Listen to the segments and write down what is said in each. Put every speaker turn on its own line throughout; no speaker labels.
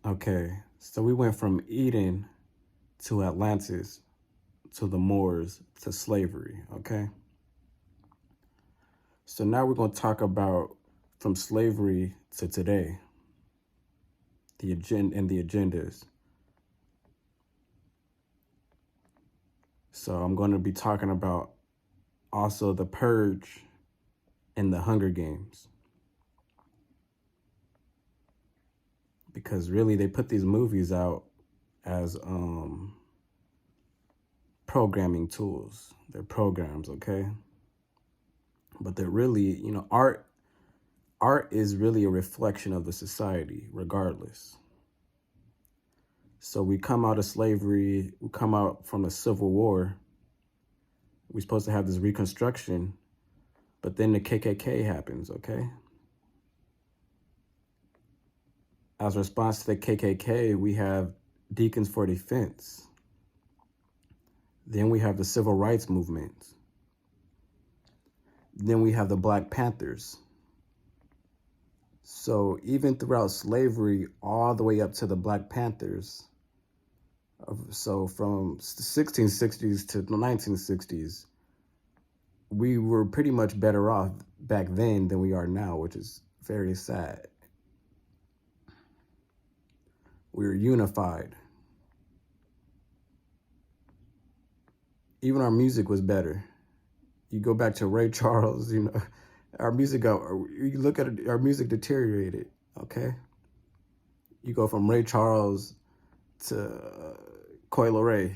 Okay, so we went from Eden to Atlantis to the Moors to slavery, okay? So now we're going to talk about from slavery to today, the agenda and the agendas. So I'm going to be talking about also the Purge and the Hunger Games. Because really they put these movies out as programming tools. They're programs, okay? But they're really, art is really a reflection of the society, regardless. So we come out of slavery, we come out from the Civil War. We're supposed to have this reconstruction, but then the KKK happens, okay? As a response to the KKK, we have Deacons for Defense. Then we have the Civil Rights Movement. Then we have the Black Panthers. So even throughout slavery, all the way up to the Black Panthers, so from the 1660s to the 1960s, we were pretty much better off back then than we are now, which is very sad. We were unified. Even our music was better. You go back to Ray Charles, our music you look at it, our music deteriorated, okay? You go from Ray Charles to Coi Leray.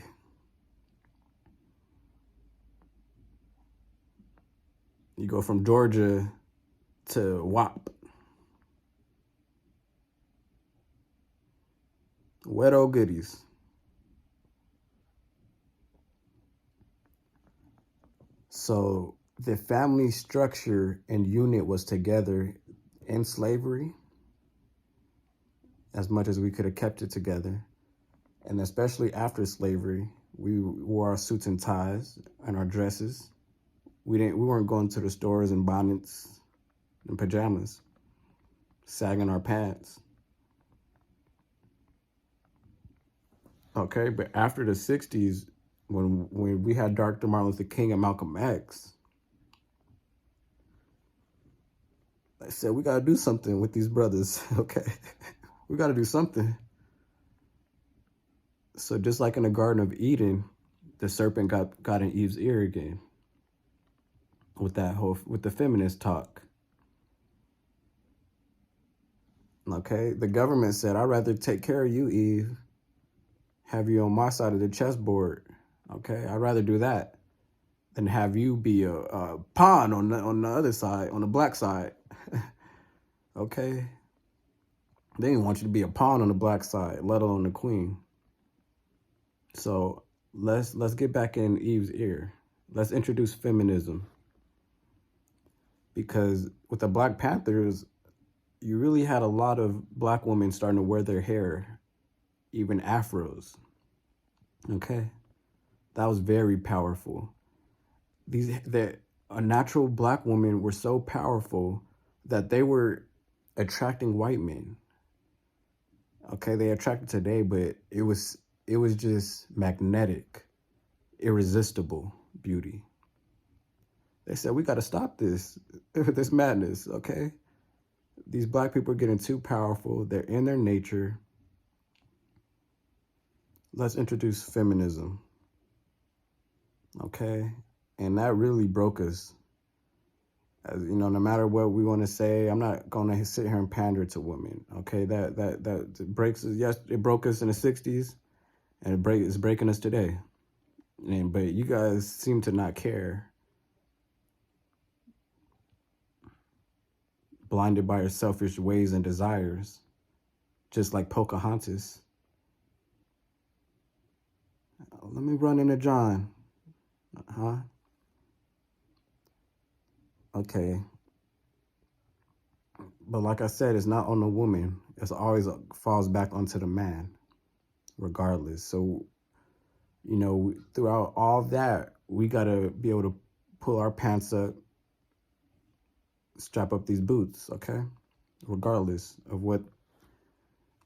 You go from Georgia to WAP. Wet old goodies. So the family structure and unit was together in slavery as much as we could have kept it together. And especially after slavery, we wore our suits and ties and our dresses. We weren't going to the stores in bonnets and pajamas, sagging our pants. Okay, but after the 60s, when we had Dr. Martin Luther King and Malcolm X, I said, we got to do something with these brothers, okay? We got to do something. So just like in the Garden of Eden, the serpent got in Eve's ear again with the feminist talk. Okay, the government said, I'd rather take care of you, Eve, have you on my side of the chessboard. Okay, I'd rather do that than have you be a pawn on the other side, on the black side. Okay, they didn't want you to be a pawn on the black side, let alone the queen. So let's get back in Eve's ear. Let's introduce feminism. Because with the Black Panthers, you really had a lot of Black women starting to wear their hair, even afros. Okay, that was very powerful. A natural Black women were so powerful that they were attracting white men. Okay, they attracted today, but it was just magnetic, irresistible beauty. They said, we got to stop this madness, okay? These Black people are getting too powerful. They're in their nature. Let's introduce feminism, okay? And that really broke us. As no matter what we want to say, I'm not going to sit here and pander to women, okay? That breaks us. Yes, it broke us in the 60s, and it's breaking us today. But you guys seem to not care. Blinded by your selfish ways and desires, just like Pocahontas. Let me run into John. Huh? Okay. But like I said, it's not on the woman. It's always falls back onto the man, regardless. So, throughout all that, we got to be able to pull our pants up, strap up these boots, okay? Regardless of what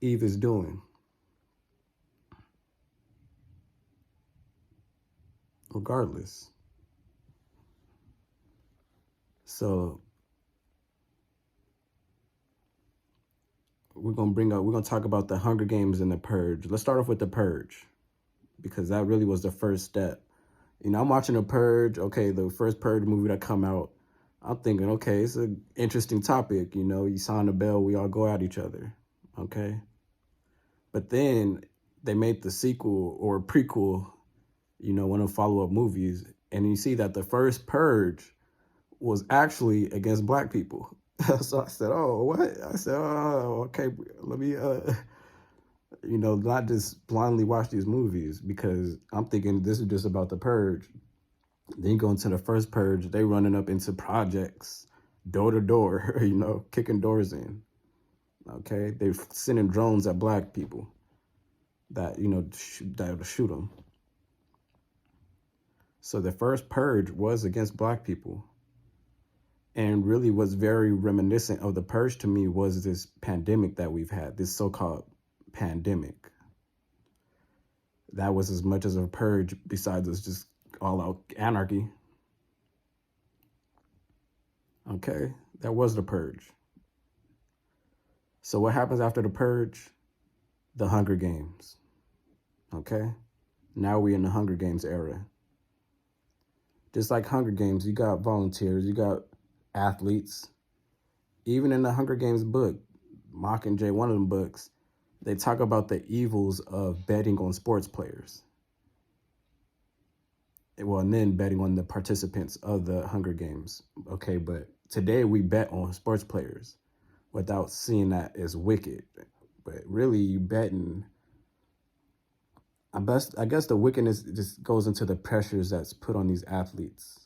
Eve is doing, regardless. So we're gonna talk about the Hunger Games and the Purge. Let's start off with the Purge, because that really was the first step. You know, I'm watching the Purge. Okay, the first Purge movie that come out. I'm thinking, okay, it's an interesting topic. You know, you sound the bell, we all go at each other. Okay. But then they made the sequel or prequel, you know, one of the follow-up movies, and you see that the first Purge was actually against black people. So I said, oh, what? I said, oh, okay, let me, you know, not just blindly watch these movies, because I'm thinking this is just about the Purge. Then you go into the first Purge, they running up into projects, door to door, you know, kicking doors in. Okay, they're sending drones at black people that, you know, that'll shoot them. So the first Purge was against black people. And really what's very reminiscent of the Purge to me was this pandemic that we've had, this so-called pandemic. That was as much as a purge besides us just all out anarchy. Okay, that was the Purge. So what happens after the Purge? The Hunger Games. Okay, now we in the Hunger Games era. Just like Hunger Games, you got volunteers, you got athletes. Even in the Hunger Games book, Mockingjay, one of them books, they talk about the evils of betting on sports players. Well, and then betting on the participants of the Hunger Games. Okay, but today we bet on sports players without seeing that as wicked. But really, you betting. I guess the wickedness just goes into the pressures that's put on these athletes,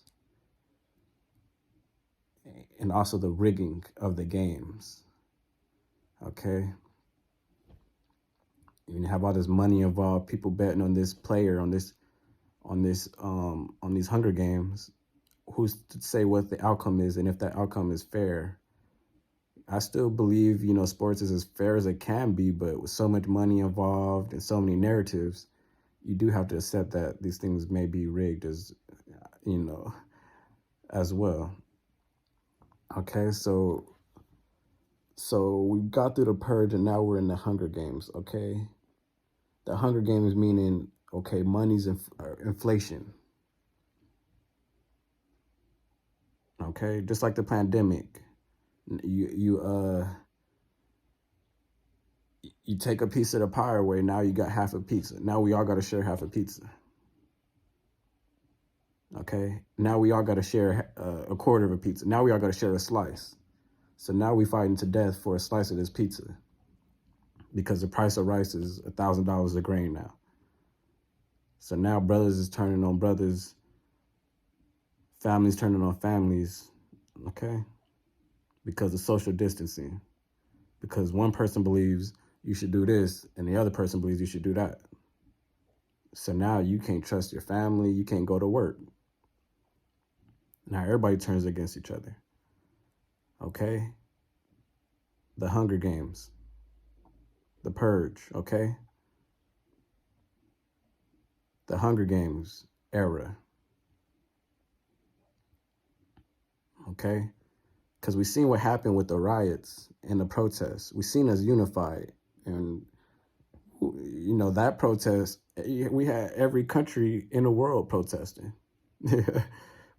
and also the rigging of the games. Okay, you have all this money involved, people betting on this player, on these Hunger Games. Who's to say what the outcome is, and if that outcome is fair? I still believe, you know, sports is as fair as it can be, but with so much money involved and so many narratives, you do have to accept that these things may be rigged as, you know, as well. Okay, so we got through the Purge and now we're in the Hunger Games. Okay, the Hunger Games meaning, okay, money's inflation. Okay, just like the pandemic, you take a piece of the pie away. Now you got half a pizza. Now we all got to share half a pizza. Okay, now we all got to share a quarter of a pizza. Now we all got to share a slice. So now we fighting to death for a slice of this pizza, because the price of rice is $1,000 a grain now. So now brothers is turning on brothers, families turning on families. Okay, because of social distancing, because one person believes you should do this and the other person believes you should do that. So now you can't trust your family, you can't go to work. Now everybody turns against each other. Okay? The Hunger Games, the Purge, okay? The Hunger Games era. Okay? Because we've seen what happened with the riots and the protests. We've seen us unified. And, you know, that protest, we had every country in the world protesting.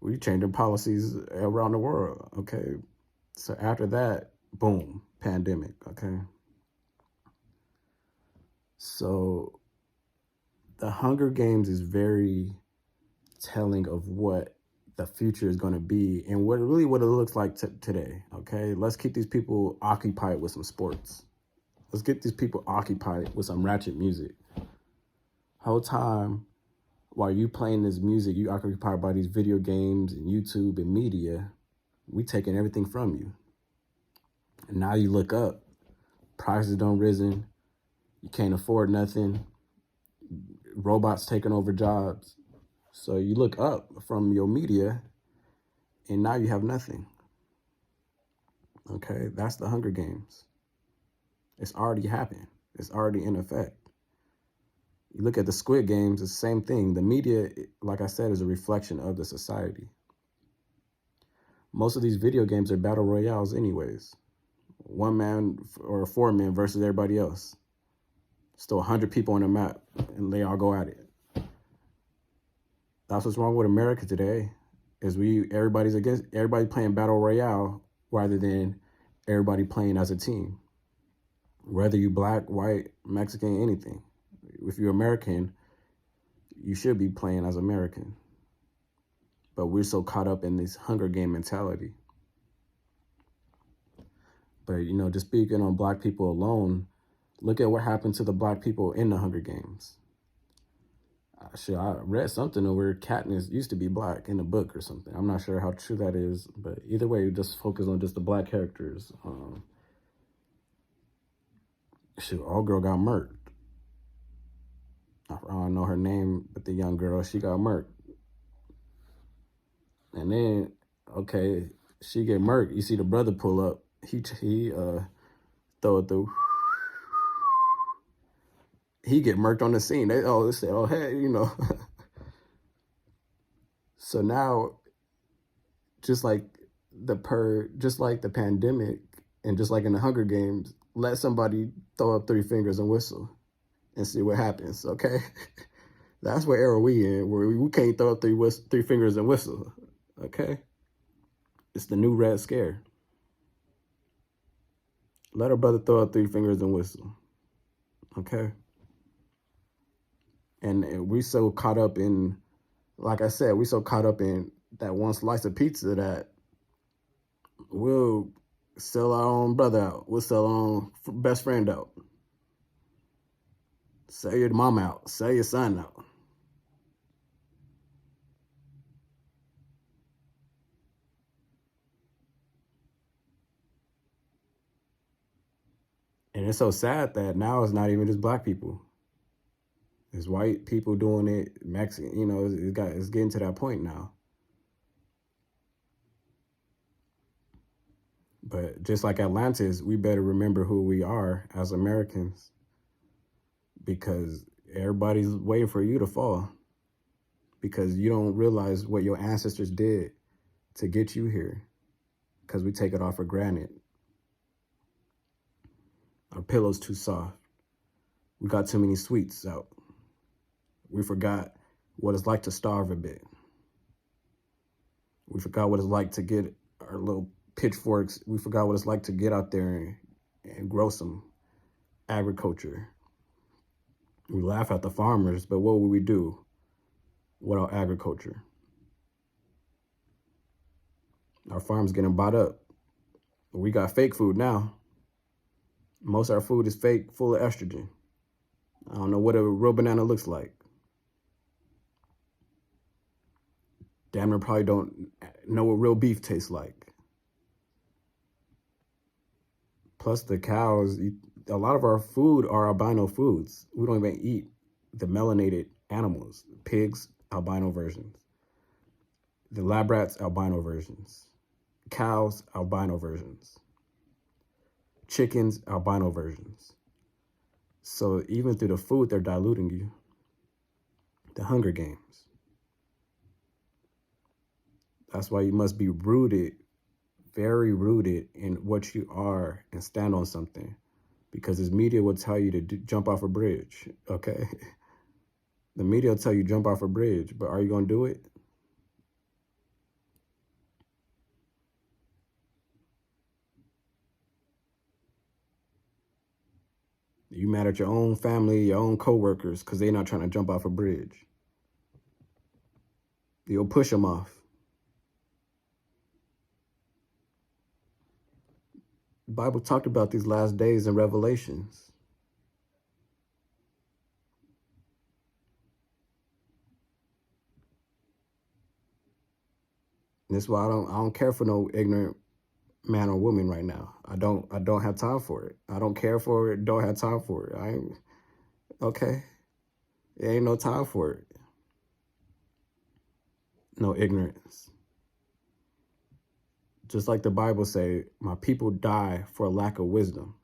We changing policies around the world, okay? So after that, boom, pandemic, okay? So the Hunger Games is very telling of what the future is going to be and what it looks like today, okay? Let's keep these people occupied with some sports. Let's get these people occupied with some ratchet music. Whole time while you playing this music, you occupied by these video games and YouTube and media, we taking everything from you. And now you look up, prices done risen, you can't afford nothing, robots taking over jobs. So you look up from your media and now you have nothing. Okay, that's the Hunger Games. It's already happened. It's already in effect. You look at the Squid Games, it's the same thing. The media, like I said, is a reflection of the society. Most of these video games are battle royales anyways. One man or four men versus everybody else. Still 100 people on the map, and they all go at it. That's what's wrong with America today, is everybody playing battle royale rather than everybody playing as a team. Whether you black, white, Mexican, anything. If you're American, you should be playing as American. But we're so caught up in this Hunger Game mentality. But, just speaking on black people alone, look at what happened to the black people in the Hunger Games. I read something where Katniss used to be black in a book or something. I'm not sure how true that is, but either way, just focus on just the black characters. Old girl got murked. I don't know her name, but the young girl, she got murked. And then, okay, she get murked. You see the brother pull up. He throw it through. He get murked on the scene. They say, oh hey, So now, just like the Purge, just like the pandemic, and just like in the Hunger Games, let somebody throw up 3 fingers and whistle and see what happens, okay? That's what era we in, where we can't throw up 3 fingers and whistle, okay? It's the new Red Scare. Let our brother throw up 3 fingers and whistle, okay? And we so caught up in, like I said, we so caught up in that one slice of pizza that we'll sell our own brother out. We'll sell our own best friend out. Sell your mom out. Sell your son out. And it's so sad that now it's not even just black people. It's white people doing it, Mexican, it's getting to that point now. But just like Atlantis, we better remember who we are as Americans, because everybody's waiting for you to fall, because you don't realize what your ancestors did to get you here, because we take it all for granted. Our pillow's too soft. We got too many sweets out. We forgot what it's like to starve a bit. We forgot what it's like to get our little pitchforks. We forgot what it's like to get out there and grow some agriculture. We laugh at the farmers, but what would we do without agriculture? Our farm's getting bought up. We got fake food now. Most of our food is fake, full of estrogen. I don't know what a real banana looks like. Damn near probably don't know what real beef tastes like. Plus the cows, a lot of our food are albino foods. We don't even eat the melanated animals. Pigs, albino versions. The lab rats, albino versions. Cows, albino versions. Chickens, albino versions. So even through the food, they're diluting you. The Hunger Games. That's why you must be rooted, very rooted in what you are, and stand on something. Because this media will tell you to jump off a bridge, okay? The media will tell you jump off a bridge, but are you going to do it? You mad at your own family, your own coworkers, because they're not trying to jump off a bridge. You'll push them off. The Bible talked about these last days in Revelations. And that's why I don't care for no ignorant man or woman right now. I don't have time for it. I don't care for it, don't have time for it. Okay. There ain't no time for it. No ignorance. Just like the Bible say, my people die for a lack of wisdom.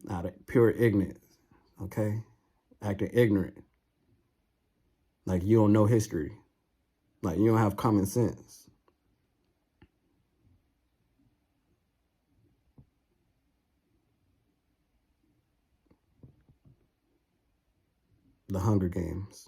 out of pure ignorance, okay? Acting ignorant, like you don't know history, like you don't have common sense. The Hunger Games.